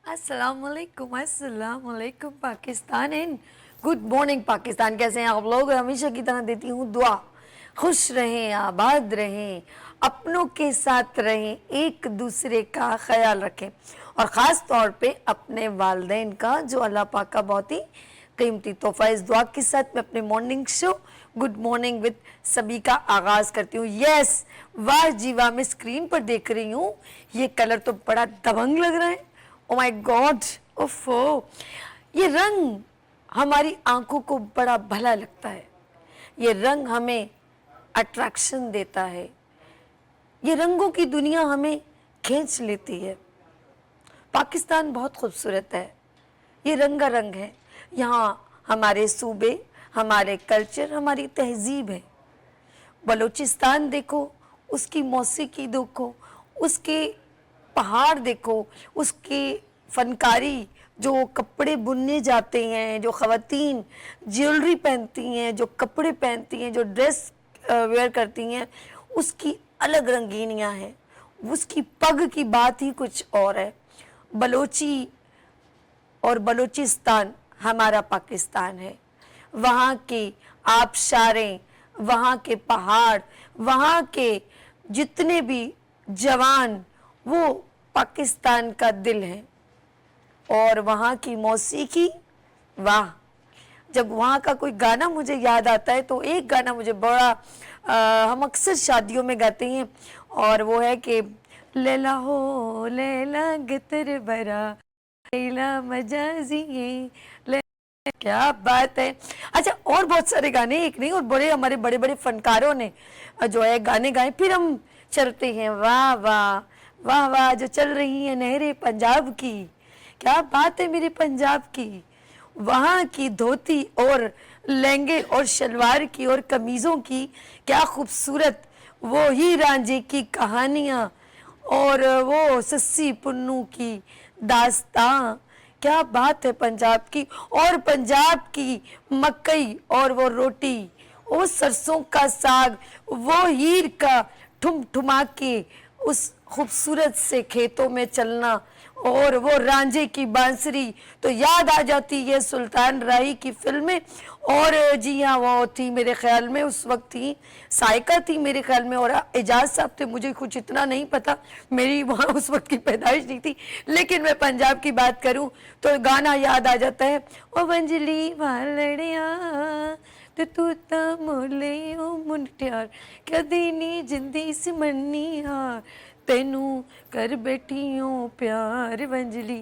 अस्सलाम वालेकुम Pakistan and good morning Pakistan. कैसे हैं आप लोग? हमेशा की तरह देती हूँ दुआ, खुश रहें, आबाद रहें, अपनों के साथ रहें, एक दूसरे का ख्याल रखें और ख़ास तौर पे अपने वालिदैन का, जो अल्लाह पाक का बहुत ही कीमती तोहफ़ा। इस दुआ के साथ मैं अपने morning show good morning with सभी का आगाज़ करती हूँ। यस, वाह जी वाह, मैं स्क्रीन पर देख रही हूँ, ये कलर तो बड़ा दबंग लग रहा है। ओ माय गॉड, ओफो, ये रंग हमारी आंखों को बड़ा भला लगता है, ये रंग हमें अट्रैक्शन देता है, ये रंगों की दुनिया हमें खींच लेती है। पाकिस्तान बहुत खूबसूरत है, ये रंगारंग है। यहाँ हमारे सूबे, हमारे कल्चर, हमारी तहजीब है। बलूचिस्तान देखो, उसकी मौसीकी देखो, उसके पहाड़ देखो, उसकी फनकारी, जो कपड़े बुनने जाते हैं, जो ख़वातीन ज्वेलरी पहनती हैं, जो कपड़े पहनती हैं, जो ड्रेस वेयर करती हैं, उसकी अलग रंगीनियाँ हैं। उसकी पग की बात ही कुछ और है। बलोची और बलूचिस्तान हमारा पाकिस्तान है। वहाँ की आबशारें, वहाँ के पहाड़, वहाँ के जितने भी जवान, वो पाकिस्तान का दिल है। और वहाँ की मौसीकी, वाह! जब वहाँ का कोई गाना मुझे याद आता है तो एक गाना मुझे बड़ा हम अक्सर शादियों में गाते हैं, और वो है कि लैला हो लैला गितर बरा लैला मजाजी ले। क्या बात है। अच्छा, और बहुत सारे गाने, एक नहीं और बड़े हमारे बड़े बड़े फनकारों ने जो है गाने गाए। फिर हम चलते हैं, वाह वाह वाह वाह, जो चल रही है नहरें पंजाब की, क्या बात है मेरे पंजाब की। वहाँ की धोती और लहंगे और शलवार की और कमीज़ों की क्या खूबसूरत, वो ही रांझे की कहानियाँ और वो सस्सी पुन्नू की दास्तां, क्या बात है पंजाब की। और पंजाब की मकई और वो रोटी, वो सरसों का साग, वो हीर का ठुम ठुमा के उस खूबसूरत से खेतों में चलना, और वो रांझे की बांसुरी, तो याद आ जाती है सुल्तान राही की फिल्में। और जी हाँ, वो थी मेरे ख्याल में उस वक्त थी साइका थी मेरे ख्याल में, और एजाज साहब थे, मुझे कुछ इतना नहीं पता, मेरी वहाँ उस वक्त की पैदाइश नहीं थी। लेकिन मैं पंजाब की बात करूँ तो गाना याद आ जाता है, ओ वंजली वालड़िया ते तू ता मोले ओ मुंटियार कदी नी जिंदी सिमरनी हार तेनू कर बैठी हूँ प्यार वंजली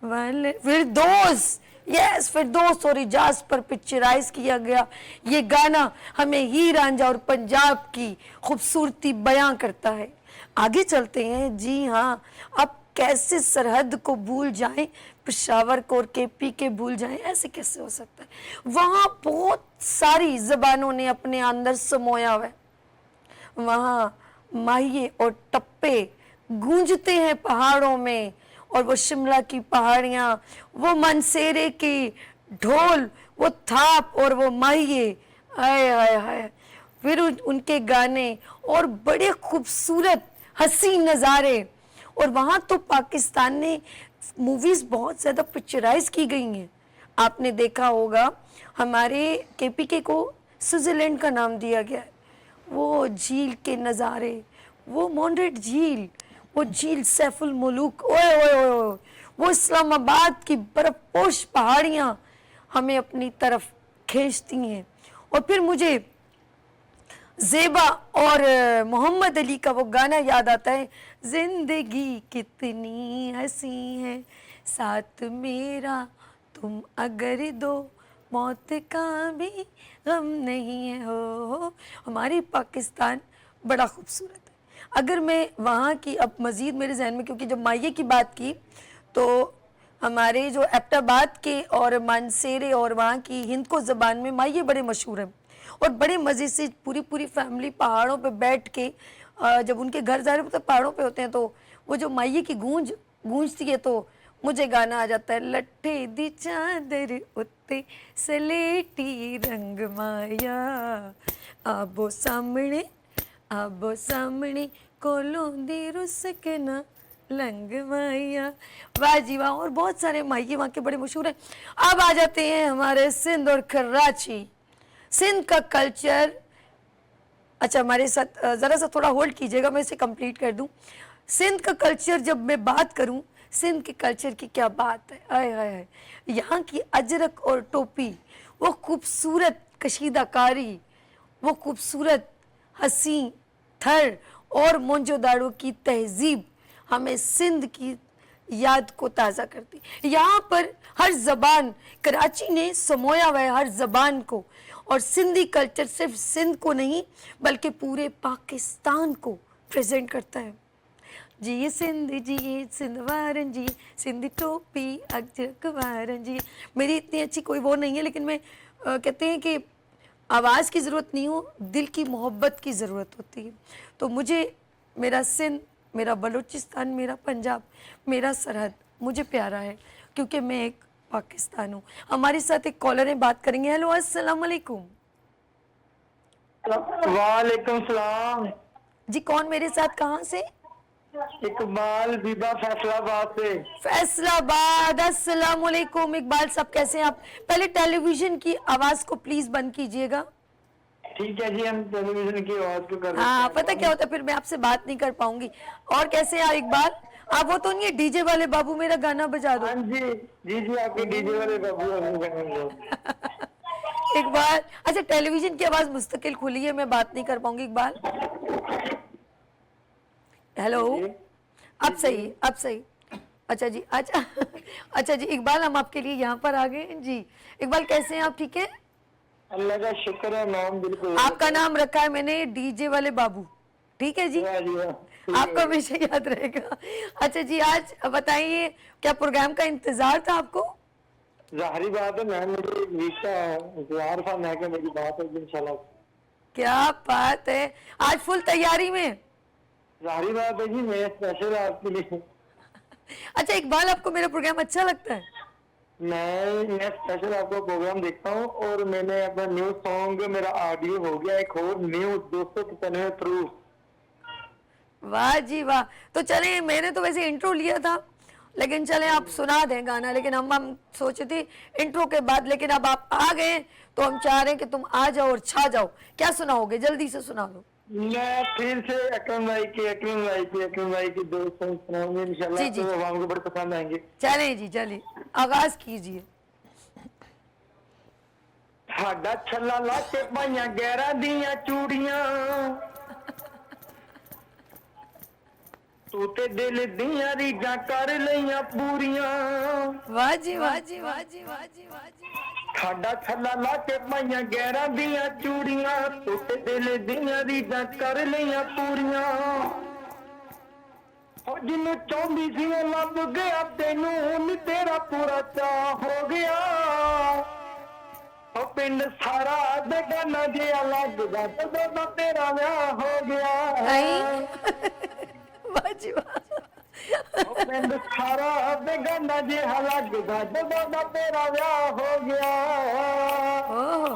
वाले। फिरदौस, यस फिरदौस और इजाज पर पिक्चराइज किया गया ये गाना हमें हीर रांझा और पंजाब की खूबसूरती बयां करता है। आगे चलते हैं। जी हाँ, अब कैसे सरहद को भूल जाएं, पेशावर को और केपी के भूल जाएं, ऐसे कैसे हो सकता है। वहाँ बहुत सारी जबानों ने अपने अंदर समोया हुआ है। वहाँ माहिए और टप्पे गूंजते हैं पहाड़ों में, और वो शिमला की पहाड़ियाँ, वो मनसेरे की ढोल, वो थाप और वो माहिए, हाय हाय हाय। फिर उनके गाने और बड़े खूबसूरत हसीन नज़ारे। और वहाँ तो पाकिस्तान ने मूवीज़ बहुत ज़्यादा पिक्चराइज की गई हैं। आपने देखा होगा, हमारे केपीके को स्विट्ज़रलैंड का नाम दिया गया है। वो झील के नज़ारे, वो मॉन्ड्रेट झील, वो झील सैफुल मुलूक, ओए ओए ओए, वो इस्लामाबाद की बर्फपोश पहाड़ियाँ हमें अपनी तरफ खींचती हैं। और फिर मुझे ज़ेबा और मोहम्मद अली का वो गाना याद आता है, जिंदगी कितनी हंसी है साथ मेरा तुम अगर दो, मौत का भी गम नहीं है हो। हमारी पाकिस्तान बड़ा खूबसूरत है। अगर मैं वहाँ की, अब मज़ीद मेरे जहन में, क्योंकि जब माये की बात की तो हमारे जो एबटाबाद के और मानसेरे और वहाँ की हिंद को ज़बान में माये बड़े मशहूर हैं। और बड़े मज़े से पूरी पूरी फैमिली पहाड़ों पे बैठ के, जब उनके घर जा रहे होते हैं पहाड़ों पे होते हैं, तो वो जो माये की गूंज गूंजती है तो मुझे गाना आ जाता है, लट्ठे दी चादर उत्ते सलेटी रंग माया, आबो सामने कोलों दी रुस के ना लंग माइया, वाह जी वाह। और बहुत सारे मायके वहाँ के बड़े मशहूर हैं। अब आ जाते हैं हमारे सिंध और कराची। सिंध का कल्चर, अच्छा हमारे साथ ज़रा सा थोड़ा होल्ड कीजिएगा, मैं इसे कंप्लीट कर दूं। सिंध का कल्चर, जब मैं बात करूं सिंध के कल्चर की, क्या बात है, आय हाय हाय। यहाँ की अजरक और टोपी, वो खूबसूरत कशीदाकारी, वो खूबसूरत हंसी थर और मोंजोदाड़ो की तहजीब हमें सिंध की याद को ताज़ा करती। यहाँ पर हर ज़बान, कराची ने समोया हुआ है हर ज़बान को, और सिंधी कल्चर सिर्फ सिंध को नहीं बल्कि पूरे पाकिस्तान को प्रेजेंट करता है। जी सिंध जी, सिंध वारन जी, सिंधी टोपी अजरक वारन जी। मेरी इतनी अच्छी कोई वो नहीं है, लेकिन मैं कहते हैं कि आवाज़ की ज़रूरत नहीं हो, दिल की मोहब्बत की ज़रूरत होती है। तो मुझे मेरा सिंध, मेरा बलूचिस्तान, मेरा पंजाब, मेरा सरहद मुझे प्यारा है, क्योंकि मैं एक पाकिस्तान हूँ। हमारे साथ एक कॉलर है, बात करेंगे। हेलो अस्सलाम वालेकुम। वालेकुम सलाम। जी कौन मेरे साथ, कहाँ से? इकबाल बीबा फैसलाबाद से। फैसलाबाद। अस्सलाम वालेकुम इकबाल साहब, कैसे हैं आप? पहले टेलीविजन की आवाज़ को प्लीज़ बंद कीजिएगा। ठीक है जी, हम टेलीविजन की आवाज को कर हाँ, पता क्या होता है, फिर मैं आपसे बात नहीं कर पाऊंगी। और कैसे हैं इकबाल? आप वो तो नहीं है डीजे वाले बाबू, मेरा गाना बजा दो। हाँ जी जी जी, आपके डीजे वाले बाबू इकबाल, अच्छा टेलीविजन की आवाज़ मुस्तकिल खुली है, मैं बात नहीं कर पाऊंगी इकबाल। हेलो, अब सही, अब सही। अच्छा जी, अच्छा अच्छा जी इकबाल, हम आपके लिए यहाँ पर आ गए हैं जी। इकबाल कैसे हैं आप, ठीक है? अल्लाह का शुक्र है, नाम बिल्कुल। आपका नाम रखा है मैंने डीजे वाले बाबू, ठीक है जी, वाह जी वाह, ठीक आपका है। हमेशा याद रहेगा। अच्छा जी, आज बताइए क्या प्रोग्राम का इंतजार था आपको? जाहिर बात है, मैं मेरी वीक का इंतजार था, मैं कि मेरी बात होगी इंशाल्लाह। क्या बात है, आज फुल तैयारी में। जाहिर बात है जी, मैं स्पेशल आपके लिए। अच्छा इकबाल, आपको मेरा प्रोग्राम अच्छा लगता है? मैं स्पेशल आपका प्रोग्राम देखता हूँ, और मैंने अपना न्यू सॉन्ग, मेरा ऑडियो हो गया एक और न्यू 295 थ्रू। वाह जी वाह। तो चले, मैंने तो वैसे इंट्रो लिया था, लेकिन चले आप सुना दें गाना, लेकिन हम सोचे थे इंट्रो के बाद, लेकिन अब आप आ गए तो हम चाह रहे हैं कि तुम आ जाओ और छा जाओ। क्या सुनाओगे, जल्दी से सुना दो। मैं फिर से अकरम भाई की दो सॉन्ग सुनाऊंगी इंशाल्लाह, जी, जी, तो जी। आवाम को बड़े पसंद आएंगे। चले जी, चलिए आगाज कीजिए। साडा छल्ला ला के पाइया गैरा दियां चूड़ियां, तू ते दिल दियां रीझां कर लईयां पूरियां। वाह जी वाह जी वाह जी वाह जी वाह जी वाह जी। साडा छल्ला ला के पाइया गैरा दियां चूड़ियां, तू ते दिल दियां रीझां कर लईयां पूरियां। और जिन्नू चाहती सी वो लभ गया तेनू, नी तेरा पूरा चाह हो गया। ਉਹ ਪਿੰਡ ਸਾਰਾ ਬੇਗਾਨਾ ਜਿਹਾ ਲੱਗਦਾ ਜਦੋਂ ਦਾ ਤੇਰਾ ਵਿਆਹ ਹੋ ਗਿਆ। नहीं वाह जी वाह। ਉਹ ਪਿੰਡ ਸਾਰਾ ਬੇਗਾਨਾ ਜਿਹਾ ਲੱਗਦਾ ਜਦੋਂ ਦਾ ਤੇਰਾ ਵਿਆਹ ਹੋ ਗਿਆ। ओह,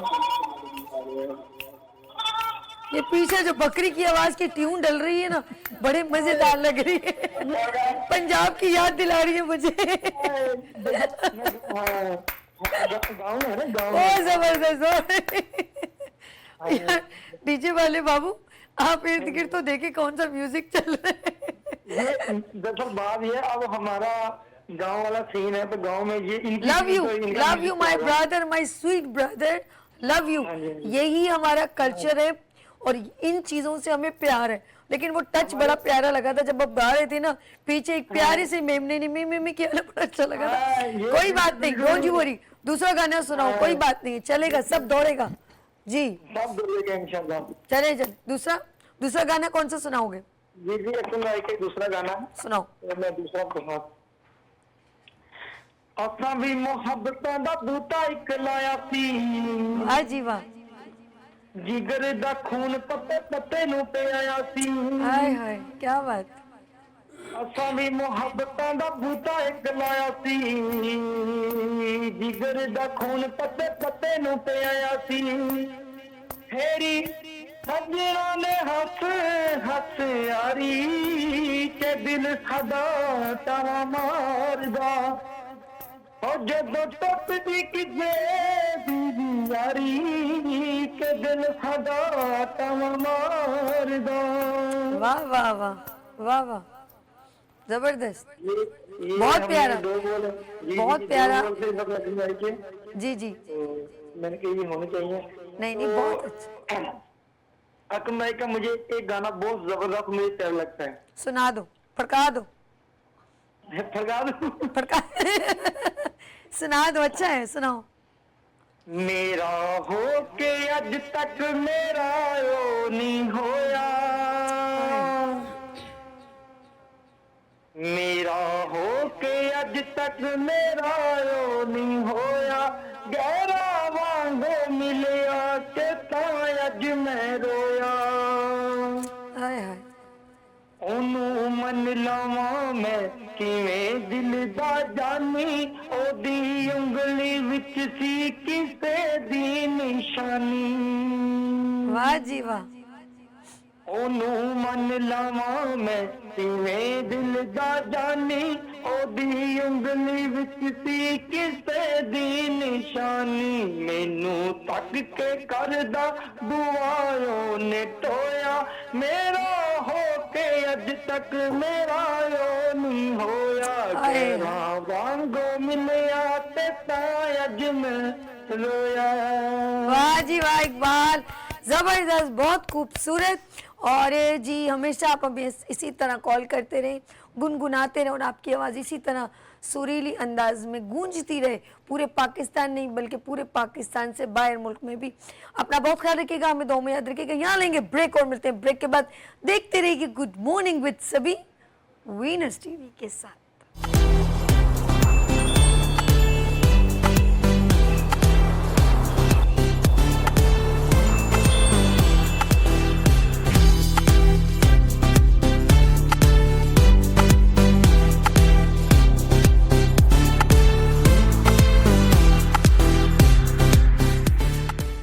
ये पीछे जो बकरी की आवाज की ट्यून डल रही है ना, बड़े मजेदार लग रही है। पंजाब की याद दिला रही है मुझे। गाँव है ना, गाँव ओ जबरदस्त। यार डीजे वाले बाबू, आप इर्द गिर्द तो देखे कौन सा म्यूजिक चल रहा है। ये दरअसल बात ये, अब हमारा गांव वाला सीन है, तो गांव में ये love you my brother, my sweet brother, love you. यही हमारा कल्चर है और इन चीजों से हमें प्यार है। लेकिन वो टच बड़ा प्यारा लगा था जब आप गा रहे थे ना, पीछे एक प्यारे से मेमने ने मी किया ना, बड़ा अच्छा लगा था। कोई बात नहीं, डोंट यू वरी, दूसरा गाना सुनाओ, कोई बात नहीं, चलेगा, सब दौड़ेगा जी, सब दौड़ेगा इंशाल्लाह। चले चल। दूसरा गाना कौन सा सुनाओगे? जी जी, अकरम भाई के दूसरा गाना सुनाओ। मैं दूसरा सुना। असां भी मुहब्बतां दा बूटा इक लाया सी, वाह जी वाह। जिगर दा खून पत्ते पत्ते नू पिया सी। हाय हाय, क्या बात। असां भी मुहब्बतां दा बूटा इक लाया सी, जिगर दा खून पत्ते पत्ते नू पिया सी। फेरी ਸੱਜਣਾ ਨੇ ਹੱਸ ਹੱਸ ਯਾਰੀ ਤੇ ਦਿਲ ਸਾਡਾ ਤਾਵਾ ਮਾਰਦਾ ਉਹ ਜਦੋਂ ਟੱਪਦੀ ਕਿਤੇ ਦੀ ਯਾਰੀ ਤੇ ਦਿਲ ਸਾਡਾ ਤਾਵਾ ਮਾਰਦਾ वाह वाह वाह वाह वाह, जबरदस्त, ये बहुत हमने प्यारा, दो बोल बहुत दो प्यारा। बोल थे सब लगी भाई के, जी जी, तो मैंने कहा ये होने चाहिए। नहीं नहीं, बहुत अच्छा, अकम भाई का मुझे एक गाना बहुत जबरदस्त मुझे प्यारा लगता है। सुना दो, फड़का दो, फरगा दूं? फड़का सुना दो, अच्छा है, सुनाओ। मेरा हो के अज तक मेरा ओ नहीं होया मेरा हो के अज तक मेरा ओ नहीं होया गहरा वांगो मिलिया ते तां अज मैं रोया हाय हाय, ਉਹਨੂੰ ਮੰਨ ਲਵਾਂ ਮੈਂ ਕਿਵੇਂ ਦਿਲ ਦਾ ਜਾਨੀ ਉਹਦੀ ਉਂਗਲੀ ਵਿੱਚ ਸੀ ਕਿਸੇ ਦੀ ਨਿਸ਼ਾਨੀ वाह जी वाह, ਉਹਨੂੰ ਮੰਨ ਲਵਾਂ ਮੈਂ ਕਿਵੇਂ ਦਿਲ ਦਾ ਜਾਨੀ ਉਹਦੀ ਉਂਗਲੀ ਵਿੱਚ ਸੀ ਕਿਸੇ ਦੀ ਨਿਸ਼ਾਨੀ ਮੈਨੂੰ ਤੱਕ ਕੇ ਕਰਦਾ ਦੁਆ ਉਹਨੇ ਟੋਇਆ ਮੇਰਾ ਹੋ ਕੇ ਅੱਜ ਤੱਕ ਮੇਰਾ ਉਹ ਨਹੀਂ ਹੋਇਆ ਹਾਏ। ਤੇਰਾ ਵਾਂਗੋ ਮਿਲਿਆ ਤੇ ਤਾਂ ਅੱਜ ਮੈਂ रोया। वाह जी वाह इकबाल, जबरदस्त, बहुत खूबसूरत। और जी हमेशा आप हमें इसी तरह कॉल करते रहें, गुनगुनाते रहें और आपकी आवाज़ इसी तरह सुरीली अंदाज में गूंजती रहे पूरे पाकिस्तान नहीं बल्कि पूरे पाकिस्तान से बाहर मुल्क में भी। अपना बहुत ख्याल रखिएगा, हमें दो में याद रखिएगा। यहाँ लेंगे ब्रेक और मिलते हैं ब्रेक के बाद। देखते रहिए गुड मॉर्निंग विद सभी वीनस टीवी के साथ।